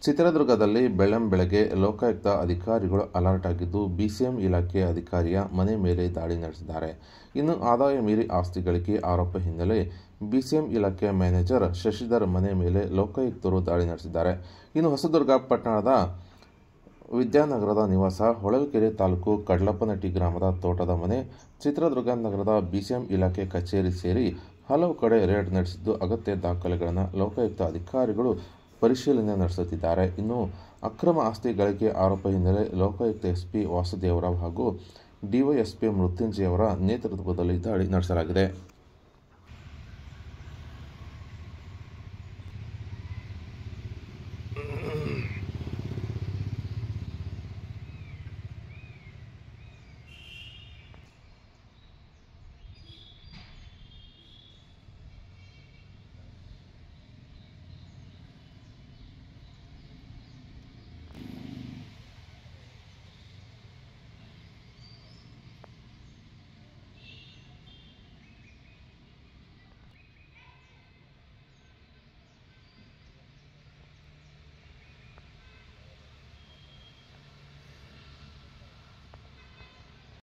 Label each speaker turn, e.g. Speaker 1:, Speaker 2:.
Speaker 1: ಚಿತ್ರದುರ್ಗದಲ್ಲಿ ಬೆಳ್ಳಂಬೆಳಗ್ಗೆ ಲೋಕಾಯುಕ್ತ ಅಧಿಕಾರಿಗಳು ಅಲರ್ಟ್ ಆಗಿದ್ದು, ಬಿಸಿಎಂ ಇಲಾಖೆ ಅಧಿಕಾರಿಯ ಮನೆ ಮೇಲೆ ದಾಳಿ ನಡೆಸಿದ್ದಾರೆ. ಇನ್ನು ಆದಾಯ ಮೀರಿ ಆಸ್ತಿ ಗಳಿಕೆ ಆರೋಪ ಹಿನ್ನೆಲೆ ಬಿಸಿಎಂ ಇಲಾಖೆ ಮ್ಯಾನೇಜರ್ ಶಶಿಧರ್ ಮನೆ ಮೇಲೆ ಲೋಕಾಯುಕ್ತರು ದಾಳಿ ನಡೆಸಿದ್ದಾರೆ. ಇನ್ನು ಹೊಸದುರ್ಗ ಪಟ್ಟಣದ ವಿದ್ಯಾನಗರದ ನಿವಾಸ, ಹೊಳಲ್ಕೆರೆ ತಾಲೂಕು ಕಡ್ಲಪ್ಪನಟ್ಟಿ ಗ್ರಾಮದ ತೋಟದ ಮನೆ, ಚಿತ್ರದುರ್ಗ ನಗರದ ಬಿಸಿಎಂ ಇಲಾಖೆ ಕಚೇರಿ ಸೇರಿ ಹಲವು ಕಡೆ ರೇಡ್ ನಡೆಸಿದ್ದು, ಅಗತ್ಯ ದಾಖಲೆಗಳನ್ನು ಲೋಕಾಯುಕ್ತ ಅಧಿಕಾರಿಗಳು ಪರಿಶೀಲನೆ ನಡೆಸುತ್ತಿದ್ದಾರೆ. ಇನ್ನು ಅಕ್ರಮ ಆಸ್ತಿ ಗಳಿಕೆ ಆರೋಪ ಹಿನ್ನೆಲೆ ಲೋಕಾಯುಕ್ತ ಎಸ್ಪಿ ವಾಸುದೇವರಾವ್ ಹಾಗೂ ಡಿವೈಎಸ್ಪಿ ಮೃತ್ಯುಂಜಯ ಅವರ ನೇತೃತ್ವದಲ್ಲಿ ದಾಳಿ ನಡೆಸಲಾಗಿದೆ.